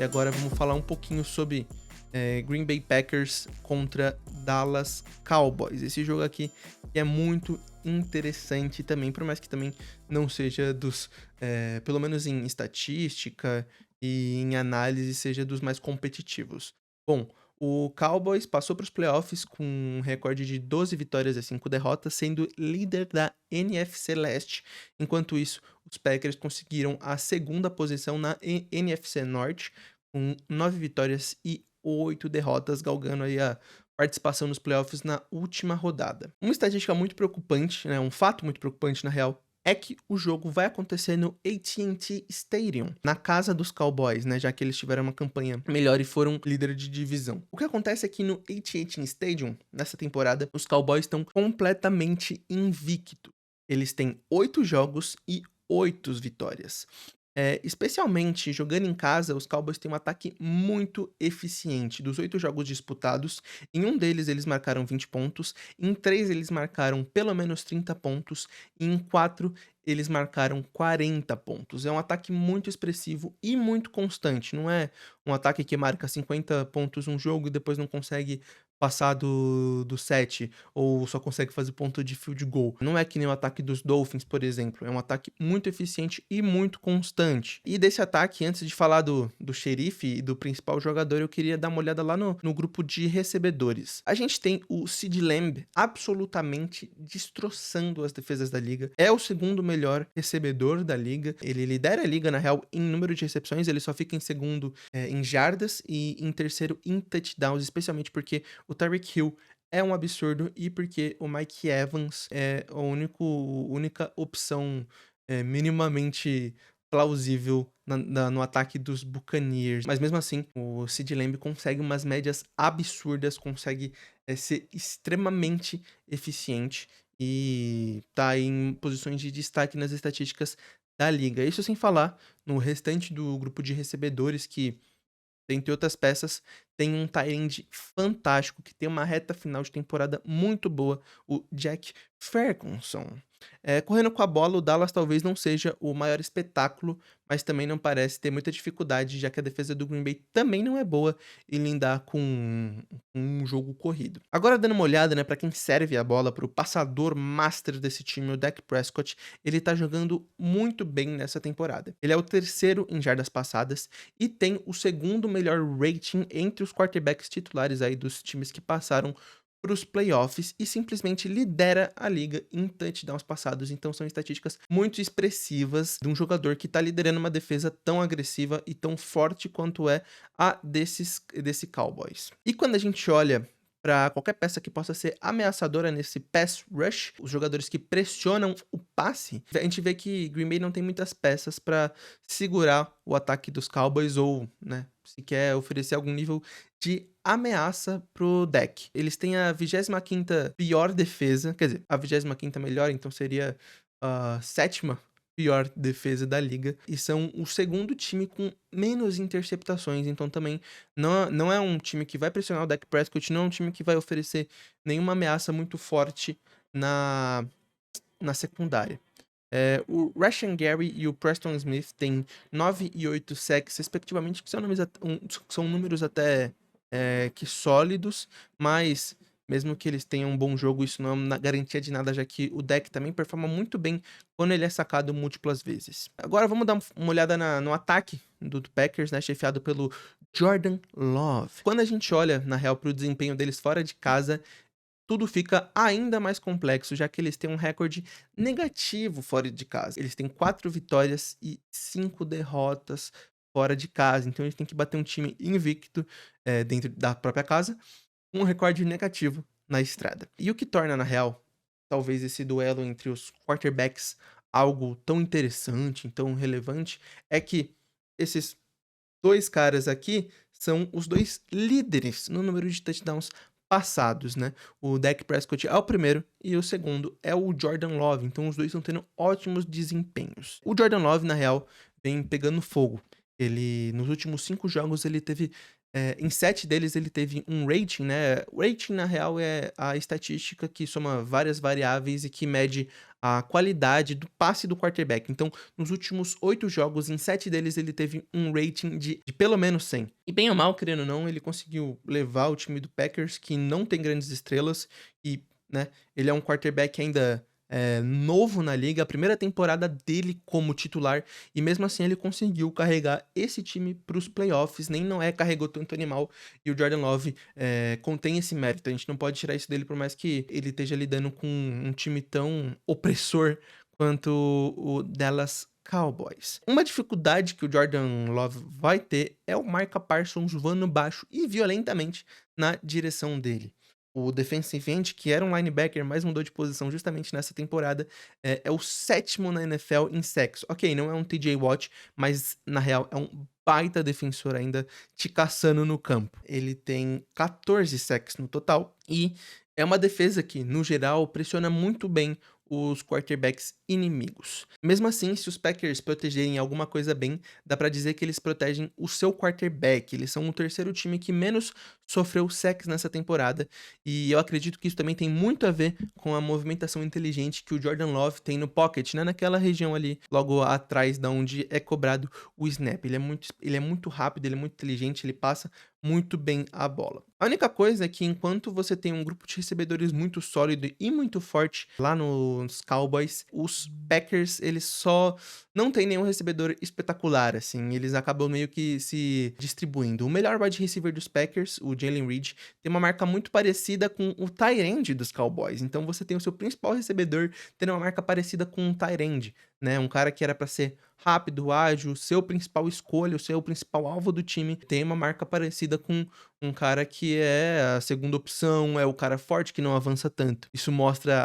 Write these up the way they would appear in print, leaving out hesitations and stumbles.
E agora vamos falar um pouquinho sobre Green Bay Packers contra Dallas Cowboys. Esse jogo aqui é muito interessante também, por mais que também não seja pelo menos em estatística e em análise, seja dos mais competitivos. Bom, o Cowboys passou para os playoffs com um recorde de 12 vitórias e 5 derrotas, sendo líder da NFC Leste. Enquanto isso, os Packers conseguiram a segunda posição na NFC Norte, com 9 vitórias e 8 derrotas, galgando aí a participação nos playoffs na última rodada. Uma estatística muito preocupante, né, um fato muito preocupante na real, é que o jogo vai acontecer no AT&T Stadium, na casa dos Cowboys, né, já que eles tiveram uma campanha melhor e foram líder de divisão. O que acontece é que no AT&T Stadium, nessa temporada, os Cowboys estão completamente invictos. Eles têm 8 jogos e 8 vitórias. Especialmente jogando em casa, os Cowboys têm um ataque muito eficiente. Dos 8 jogos disputados, em um deles eles marcaram 20 pontos, em 3 eles marcaram pelo menos 30 pontos, e em 4 eles marcaram 40 pontos. É um ataque muito expressivo e muito constante. Não é um ataque que marca 50 pontos um jogo e depois não consegue passar do 7, ou só consegue fazer ponto de field goal. Não é que nem o ataque dos Dolphins, por exemplo. É um ataque muito eficiente e muito constante. E desse ataque, antes de falar do xerife e do principal jogador, eu queria dar uma olhada lá no grupo de recebedores. A gente tem o CeeDee Lamb absolutamente destroçando as defesas da liga. É o segundo melhor recebedor da liga. Ele lidera a liga, na real, em número de recepções. Ele só fica em segundo em jardas e em terceiro em touchdowns, especialmente porque o Tyreek Hill é um absurdo e porque o Mike Evans é a única opção minimamente plausível no ataque dos Buccaneers. Mas mesmo assim, o CeeDee Lamb consegue umas médias absurdas, consegue ser extremamente eficiente e tá em posições de destaque nas estatísticas da liga. Isso sem falar no restante do grupo de recebedores que, dentre outras peças, tem um tight end fantástico, que tem uma reta final de temporada muito boa, o Jack Ferguson. Correndo com a bola, o Dallas talvez não seja o maior espetáculo, mas também não parece ter muita dificuldade, já que a defesa do Green Bay também não é boa em lidar com um jogo corrido. Agora, dando uma olhada, né, para quem serve a bola, para o passador master desse time, o Dak Prescott, ele tá jogando muito bem nessa temporada. Ele é o terceiro em jardas passadas e tem o segundo melhor rating entre os quarterbacks titulares aí dos times que passaram para os playoffs e simplesmente lidera a liga em touchdowns passados. Então são estatísticas muito expressivas de um jogador que está liderando uma defesa tão agressiva e tão forte quanto é a desse Cowboys. E quando a gente olha para qualquer peça que possa ser ameaçadora nesse pass rush, os jogadores que pressionam o passe, a gente vê que Green Bay não tem muitas peças para segurar o ataque dos Cowboys ou, né, se quer oferecer algum nível de ameaça pro Dak. Eles têm a 25ª pior defesa, quer dizer, a 25ª melhor, então seria a 7ª pior defesa da liga, e são o segundo time com menos interceptações, então também não é um time que vai pressionar o Dak Prescott, não é um time que vai oferecer nenhuma ameaça muito forte na secundária. O Rashan Gary e o Preston Smith têm 9 e 8 sacks, respectivamente, que são números até que sólidos, mas mesmo que eles tenham um bom jogo, isso não é uma garantia de nada, já que o Dak também performa muito bem quando ele é sacado múltiplas vezes. Agora vamos dar uma olhada no ataque do Packers, né, chefiado pelo Jordan Love. Quando a gente olha, na real, para o desempenho deles fora de casa, tudo fica ainda mais complexo, já que eles têm um recorde negativo fora de casa. Eles têm 4 vitórias e 5 derrotas fora de casa, então eles têm que bater um time invicto dentro da própria casa, com um recorde negativo na estrada. E o que torna, na real, talvez esse duelo entre os quarterbacks algo tão interessante, tão relevante, é que esses dois caras aqui são os dois líderes no número de touchdowns passados, né? O Dak Prescott é o primeiro e o segundo é o Jordan Love. Então os dois estão tendo ótimos desempenhos. O Jordan Love, na real, vem pegando fogo. Ele, nos últimos 5 jogos, ele teve Em 7 deles ele teve um rating, né, o rating na real é a estatística que soma várias variáveis e que mede a qualidade do passe do quarterback. Então, nos últimos 8 jogos, em 7 deles ele teve um rating de pelo menos 100. E bem ou mal, querendo ou não, ele conseguiu levar o time do Packers, que não tem grandes estrelas e, né, ele é um quarterback ainda, novo na liga, a primeira temporada dele como titular, e mesmo assim ele conseguiu carregar esse time para os playoffs, nem não é carregou tanto animal, e o Jordan Love, contém esse mérito, a gente não pode tirar isso dele por mais que ele esteja lidando com um time tão opressor quanto o Dallas Cowboys. Uma dificuldade que o Jordan Love vai ter é o Micah Parsons voando baixo e violentamente na direção dele. O defensive end, que era um linebacker, mas mudou de posição justamente nessa temporada, é o 7º na NFL em sacks. Ok, não é um TJ Watt, mas na real é um baita defensor ainda te caçando no campo. Ele tem 14 sacks no total e é uma defesa que, no geral, pressiona muito bem os quarterbacks inimigos. Mesmo assim, se os Packers protegerem alguma coisa bem, dá pra dizer que eles protegem o seu quarterback. Eles são o terceiro time que menos sofreu sacks nessa temporada, e eu acredito que isso também tem muito a ver com a movimentação inteligente que o Jordan Love tem no pocket, né, naquela região ali, logo atrás da onde é cobrado o snap. Ele é muito rápido, ele é muito inteligente, ele passa muito bem a bola. A única coisa é que enquanto você tem um grupo de recebedores muito sólido e muito forte lá nos Cowboys, os Packers, eles só não tem nenhum recebedor espetacular, assim, eles acabam meio que se distribuindo. O melhor wide receiver dos Packers, o Jalen Reed, tem uma marca muito parecida com o tight end dos Cowboys. Então você tem o seu principal recebedor tendo uma marca parecida com um tight end, né? Um cara que era para ser rápido, ágil, seu principal escolha, o seu principal alvo do time, tem uma marca parecida com um cara que é a segunda opção, é o cara forte que não avança tanto. Isso mostra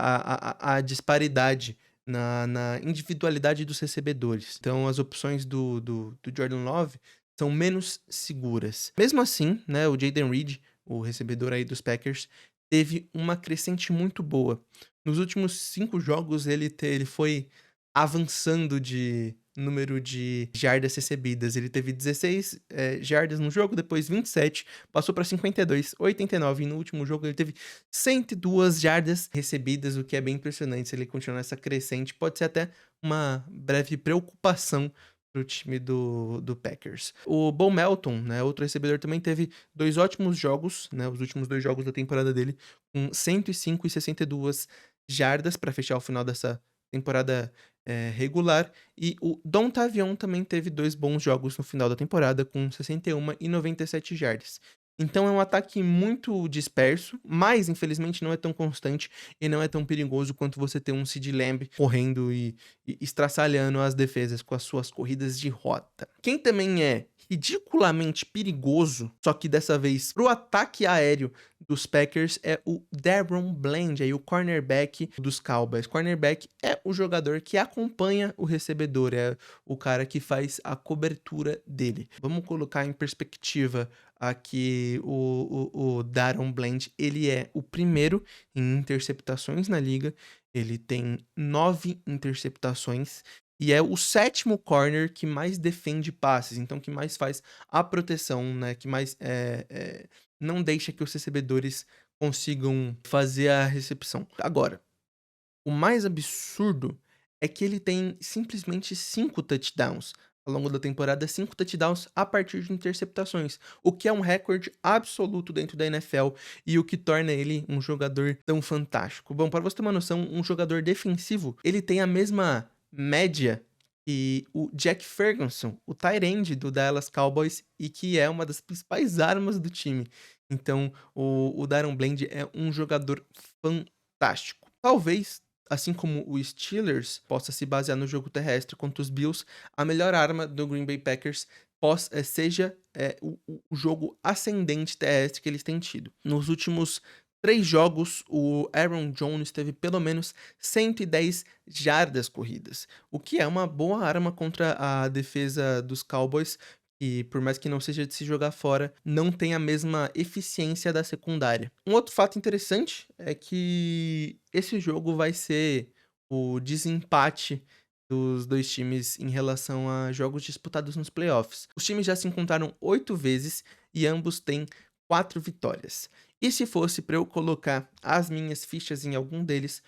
a disparidade na individualidade dos recebedores. Então, as opções do Jordan Love são menos seguras. Mesmo assim, né, o Jayden Reed, o recebedor aí dos Packers, teve uma crescente muito boa. Nos últimos 5 jogos, ele foi avançando de número de jardas recebidas. Ele teve 16 jardas no jogo, depois 27, passou para 52, 89, e no último jogo ele teve 102 jardas recebidas, o que é bem impressionante. Se ele continuar nessa crescente, pode ser até uma breve preocupação para o time do Packers. O Bo Melton, né, outro recebedor, também teve 2 ótimos jogos, né, os últimos 2 jogos da temporada dele, com 105 e 62 jardas para fechar o final dessa temporada regular. E o Dontavion também teve 2 bons jogos no final da temporada, com 61 e 97 jardas. Então é um ataque muito disperso, mas infelizmente não é tão constante e não é tão perigoso quanto você ter um CeeDee Lamb correndo e estraçalhando as defesas com as suas corridas de rota. Quem também é ridiculamente perigoso, só que dessa vez pro ataque aéreo dos Packers, é o DaRon Bland, aí o cornerback dos Cowboys. Cornerback é o jogador que acompanha o recebedor, é o cara que faz a cobertura dele. Vamos colocar em perspectiva aqui o DaRon Bland, ele é o primeiro em interceptações na liga, ele tem 9 interceptações e é o 7º corner que mais defende passes, então que mais faz a proteção, né, que mais não deixa que os recebedores consigam fazer a recepção. Agora, o mais absurdo é que ele tem simplesmente 5 touchdowns ao longo da temporada, 5 touchdowns a partir de interceptações, o que é um recorde absoluto dentro da NFL e o que torna ele um jogador tão fantástico. Bom, para você ter uma noção, um jogador defensivo, ele tem a mesma média que o Jack Ferguson, o tight end do Dallas Cowboys, e que é uma das principais armas do time. Então, o DaRon Bland é um jogador fantástico. Talvez, assim como o Steelers possa se basear no jogo terrestre contra os Bills, a melhor arma do Green Bay Packers seja o jogo ascendente terrestre que eles têm tido. Nos últimos 3 jogos, o Aaron Jones teve pelo menos 110 jardas corridas, o que é uma boa arma contra a defesa dos Cowboys, e por mais que não seja de se jogar fora, não tem a mesma eficiência da secundária. Um outro fato interessante é que esse jogo vai ser o desempate dos dois times em relação a jogos disputados nos playoffs. Os times já se encontraram 8 vezes e ambos têm 4 vitórias. E se fosse para eu colocar as minhas fichas em algum deles,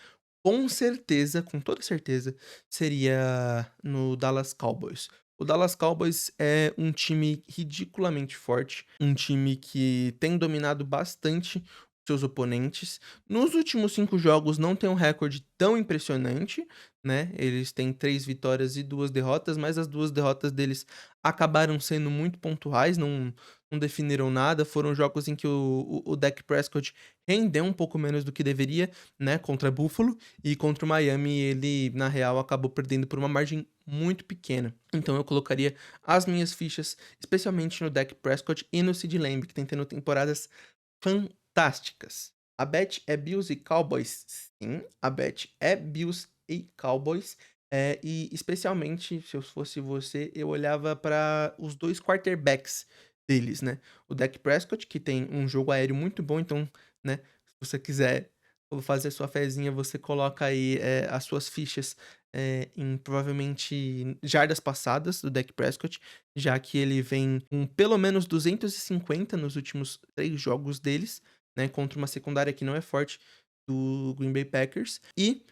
com certeza, com toda certeza, seria no Dallas Cowboys. O Dallas Cowboys é um time ridiculamente forte, um time que tem dominado bastante seus oponentes. Nos últimos 5 jogos não tem um recorde tão impressionante, né? Eles têm 3 vitórias e 2 derrotas, mas as 2 derrotas deles acabaram sendo muito pontuais, não definiram nada. Foram jogos em que o Dak Prescott rendeu um pouco menos do que deveria, né? Contra Buffalo e contra o Miami, ele, na real, acabou perdendo por uma margem muito pequena. Então eu colocaria as minhas fichas, especialmente no Dak Prescott e no CeeDee Lamb, que tem tendo temporadas fantásticas. A bet é Bills e Cowboys? Sim, a bet é Bills e Cowboys. E especialmente, se eu fosse você, eu olhava para os 2 quarterbacks deles, né? O Dak Prescott, que tem um jogo aéreo muito bom, então, né, se você quiser fazer sua fezinha, você coloca aí as suas fichas em provavelmente jardas passadas do Dak Prescott, já que ele vem com pelo menos 250 nos últimos 3 jogos deles, né, contra uma secundária que não é forte do Green Bay Packers. E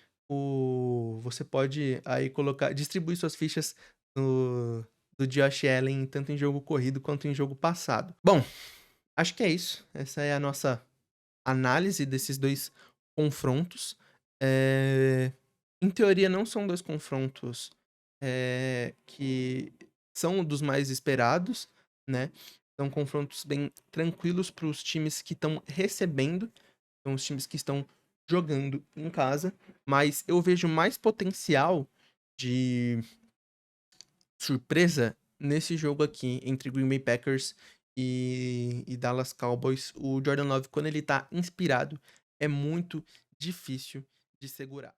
você pode aí distribuir suas fichas do Josh Allen, tanto em jogo corrido quanto em jogo passado. Bom, acho que é isso. Essa é a nossa análise desses 2 confrontos. Em teoria, não são 2 confrontos que são dos mais esperados, né? São confrontos bem tranquilos para os times que estão recebendo, são os times que estão jogando em casa, mas eu vejo mais potencial de surpresa nesse jogo aqui entre Green Bay Packers e Dallas Cowboys. O Jordan Love, quando ele tá inspirado, é muito difícil de segurar.